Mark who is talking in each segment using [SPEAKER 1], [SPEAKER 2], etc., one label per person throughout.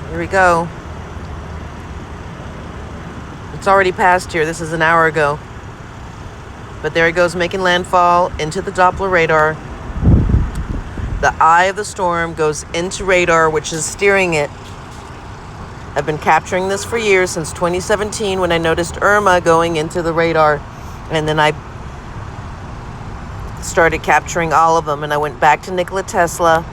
[SPEAKER 1] Here we go. It's already passed here. This is an hour ago. But there it goes, making landfall into the Doppler radar. The eye of the storm goes into radar, which is steering it. I've been capturing this for years, since 2017, when I noticed Irma going into the radar. And then I started capturing all of them. And I went back to Nikola Tesla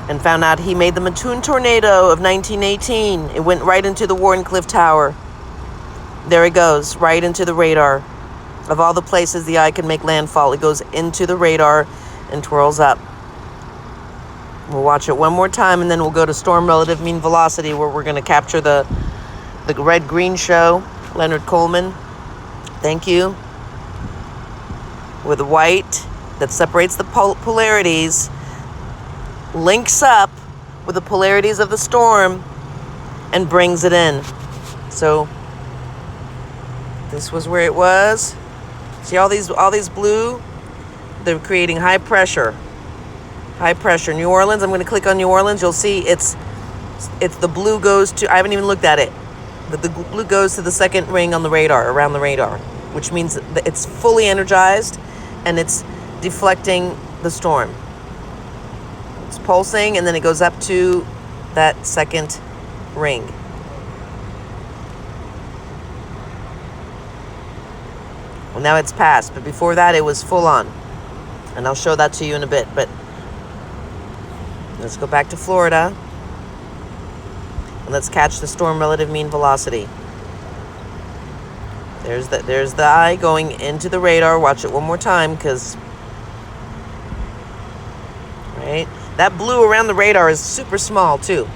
[SPEAKER 1] and found out he made the Matoon Tornado of 1918. It went right into the Warden Clyffe Tower. There it goes, right into the radar. Of all the places the eye can make landfall, it goes into the radar and twirls up. We'll watch it one more time, and then we'll go to storm relative mean velocity, where we're going to capture the red-green show. Leonard Coleman, thank you. With the white that separates the polarities, links up with the polarities of the storm, and brings it in. So this was where it was. See all these blue? They're creating high pressure. High pressure. New Orleans, I'm going to click on New Orleans. You'll see it's the blue goes to, I haven't even looked at it. The blue goes to the second ring on the radar, around the radar, which means that it's fully energized and it's deflecting the storm. It's pulsing, and then it goes up to that second ring. Well, now it's passed, but before that it was full on. And I'll show that to you in a bit, but let's go back to Florida. And let's catch the storm relative mean velocity. There's the eye going into the radar. Watch it one more time, because right? That blue around the radar is super small too.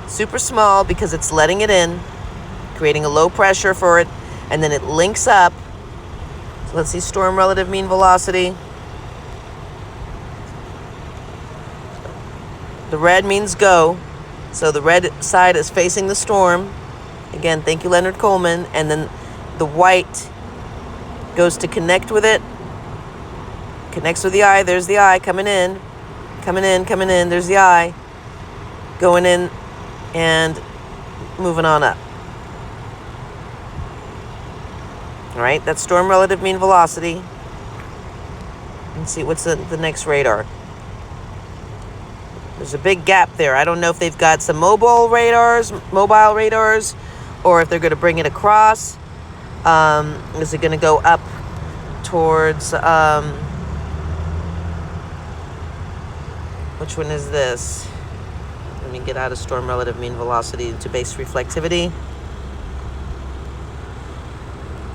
[SPEAKER 1] Super small because it's letting it in, creating a low pressure for it, and then it links up. So let's see storm relative mean velocity. The red means go. So the red side is facing the storm. Again, thank you, Leonard Coleman. And then the white goes to connect with it. Connects with the eye. There's the eye coming in. Coming in, coming in. There's the eye. Going in and moving on up. All right, that's storm relative mean velocity. Let's see, what's the next radar? There's a big gap there. I don't know if they've got some mobile radars, or if they're going to bring it across. Is it going to go up towards, which one is this? Let me get out of storm relative mean velocity into base reflectivity.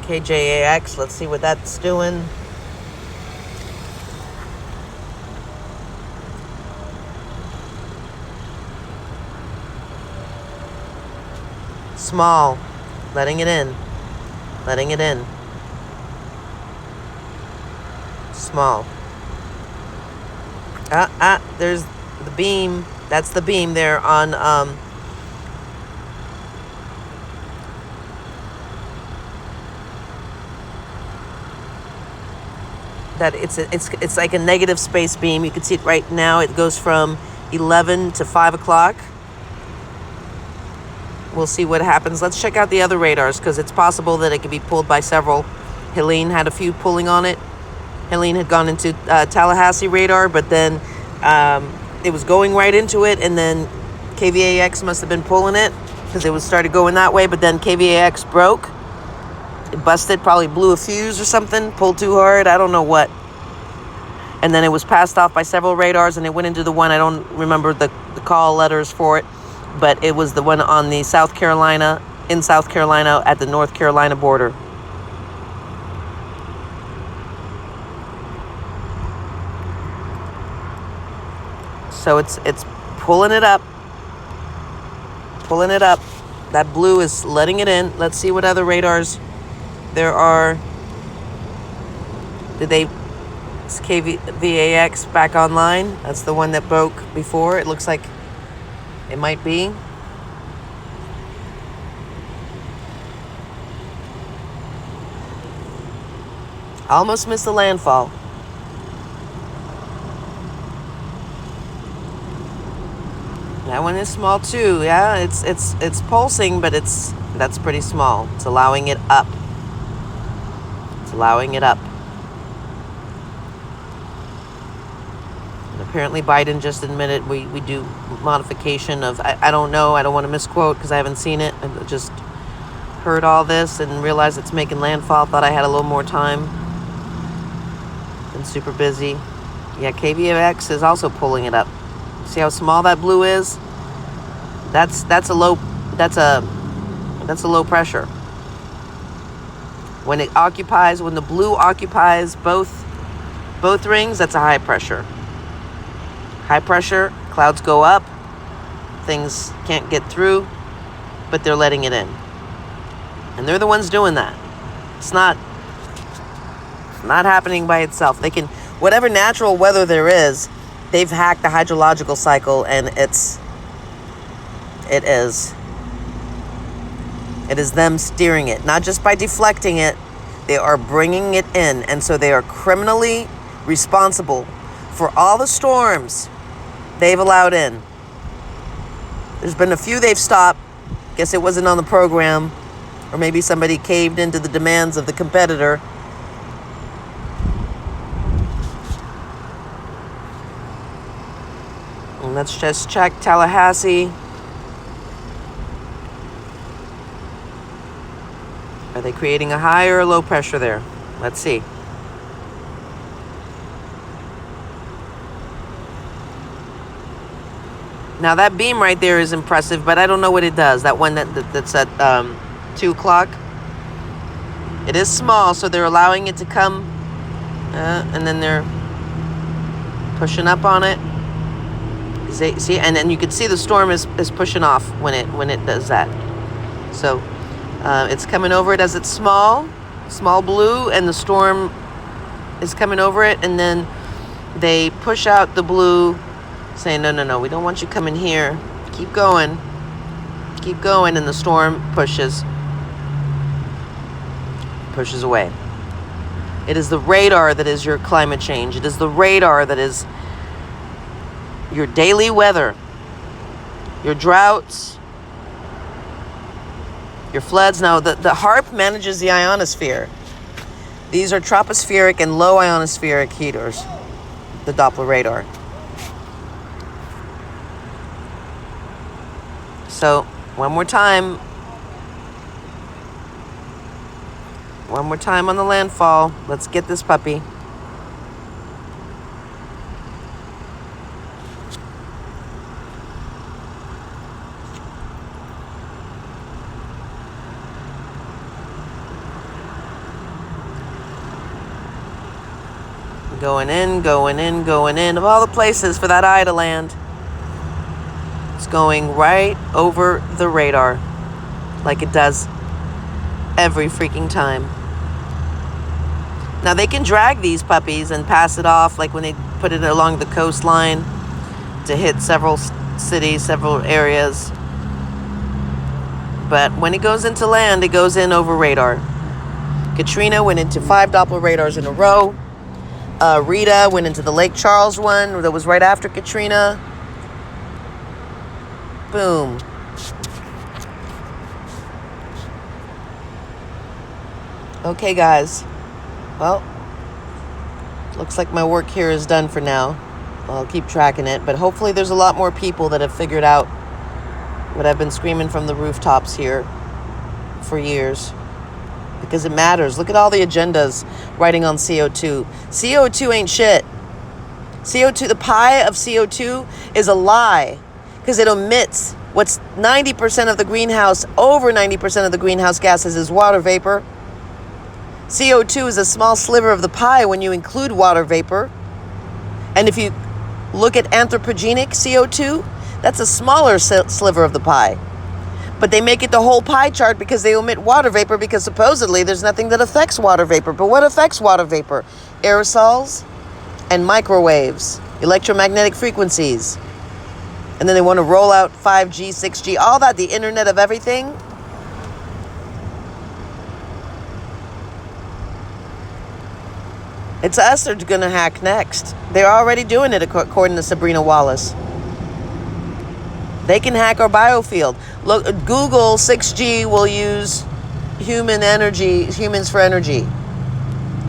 [SPEAKER 1] KJAX, let's see what that's doing. Small, letting it in, letting it in. Small. There's the beam. That's the beam there on that it's like a negative space beam. You can see it right now. It goes from 11 to 5 o'clock. We'll see what happens. Let's check out the other radars, because it's possible that it could be pulled by several. Helene had a few pulling on it. Helene had gone into Tallahassee radar, but then it was going right into it, and then KVAX must have been pulling it, because it was started going that way, but then KVAX broke. It busted, probably blew a fuse or something, pulled too hard, I don't know what. And then it was passed off by several radars, and it went into the one, I don't remember the call letters for it, but it was the one on the South Carolina at the North Carolina border. So it's pulling it up. Pulling it up. That blue is letting it in. Let's see what other radars there are. Is KVAX back online? That's the one that broke before. It looks like it might be. Almost missed the landfall. That one is small too. Yeah, it's pulsing, but that's pretty small. It's allowing it up. It's allowing it up. And apparently Biden just admitted we do modification of, I don't know, I don't want to misquote because I haven't seen it. I just heard all this and realized it's making landfall. Thought I had a little more time. Been super busy. Yeah, KVX is also pulling it up. See how small that blue is? That's a low pressure. When the blue occupies both rings, that's a high pressure. High pressure, clouds go up, things can't get through, but they're letting it in. And they're the ones doing that. It's not happening by itself. They can, whatever natural weather there is, they've hacked the hydrological cycle, and it is them steering it, not just by deflecting it. They are bringing it in, and so they are criminally responsible for all the storms they've allowed in. There's been a few they've stopped. Guess it wasn't on the program, or maybe somebody caved into the demands of the competitor. And let's just check Tallahassee. Are they creating a high or a low pressure there? Let's see. Now that beam right there is impressive, but I don't know what it does. That one that's at 2 o'clock. It is small, so they're allowing it to come, and then they're pushing up on it. See, and then you can see the storm is pushing off when it does that. So it's coming over it as it's small blue, and the storm is coming over it, and then they push out the blue, saying, no, we don't want you coming here. Keep going, and the storm pushes away. It is the radar that is your climate change. It is the radar that is your daily weather, your droughts, your floods. Now, the HAARP manages the ionosphere. These are tropospheric and low ionospheric heaters, the Doppler radar. So, one more time on the landfall. Let's get this puppy. Going in. Of all the places for that eye to land, it's going right over the radar, like it does every freaking time. Now they can drag these puppies and pass it off, like when they put it along the coastline to hit several cities, several areas. But when it goes into land, it goes in over radar. Katrina went into 5 Doppler radars in a row. Rita went into the Lake Charles one that was right after Katrina. Boom. Okay, guys. Well, looks like my work here is done for now. I'll keep tracking it, but hopefully there's a lot more people that have figured out what I've been screaming from the rooftops here for years. Because it matters. Look at all the agendas writing on CO2. CO2 ain't shit. CO2, the pie of CO2 is a lie, because it omits what's 90% of the greenhouse, over 90% of the greenhouse gases is water vapor. CO2 is a small sliver of the pie when you include water vapor. And if you look at anthropogenic CO2, that's a smaller sliver of the pie. But they make it the whole pie chart because they omit water vapor, because supposedly there's nothing that affects water vapor. But what affects water vapor? Aerosols and microwaves, electromagnetic frequencies. And then they want to roll out 5G, 6G, all that, the Internet of Everything. It's us they're going to hack next. They're already doing it, according to Sabrina Wallace. They can hack our biofield. Look, Google 6G will use humans for energy.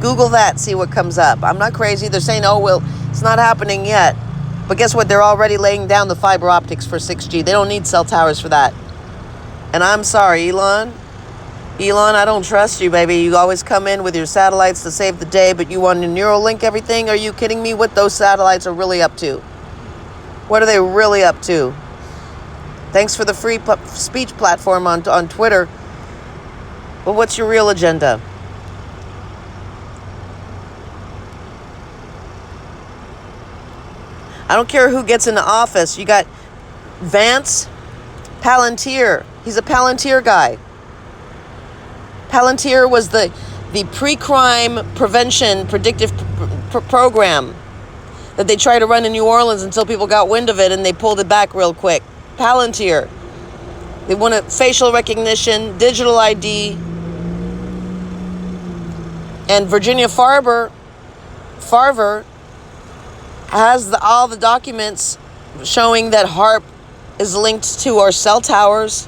[SPEAKER 1] Google that, see what comes up. I'm not crazy. They're saying, oh, well, it's not happening yet. But guess what? They're already laying down the fiber optics for 6G. They don't need cell towers for that. And I'm sorry, Elon. Elon, I don't trust you, baby. You always come in with your satellites to save the day, but you want to Neuralink everything? Are you kidding me? What those satellites are really up to? What are they really up to? Thanks for the free speech platform on Twitter. But what's your real agenda? I don't care who gets into office. You got Vance, Palantir. He's a Palantir guy. Palantir was the pre-crime prevention predictive program that they tried to run in New Orleans until people got wind of it and they pulled it back real quick. Palantir. They wanted facial recognition, digital ID. And Virginia Farver has all the documents showing that HARP is linked to our cell towers.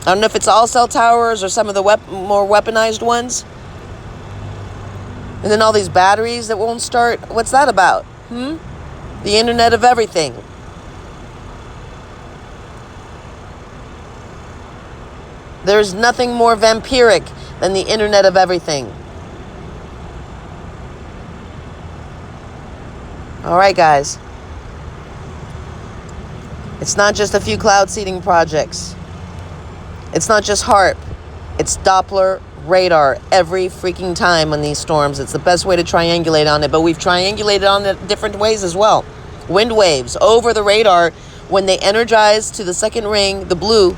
[SPEAKER 1] I don't know if it's all cell towers or some of the more weaponized ones. And then all these batteries that won't start. What's that about? The Internet of Everything. There's nothing more vampiric than the Internet of Everything. All right, guys. It's not just a few cloud seeding projects. It's not just HARP. It's Doppler radar every freaking time on these storms. It's the best way to triangulate on it, but we've triangulated on it different ways as well. Wind waves over the radar when they energize to the second ring, the blue,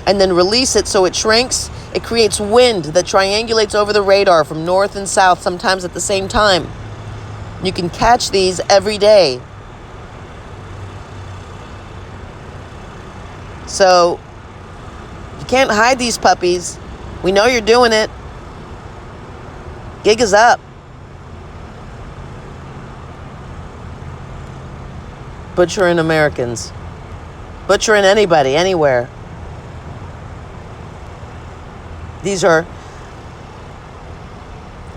[SPEAKER 1] and then release it so it shrinks. It creates wind that triangulates over the radar from north and south, sometimes at the same time. You can catch these every day. So you can't hide these puppies. We know you're doing it. Gig is up. Butchering Americans. Butchering anybody, anywhere. These are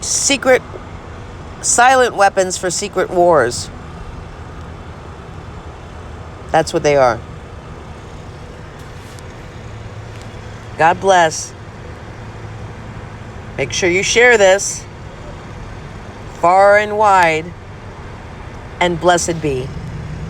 [SPEAKER 1] secret, silent weapons for secret wars. That's what they are. God bless. Make sure you share this far and wide, and blessed be.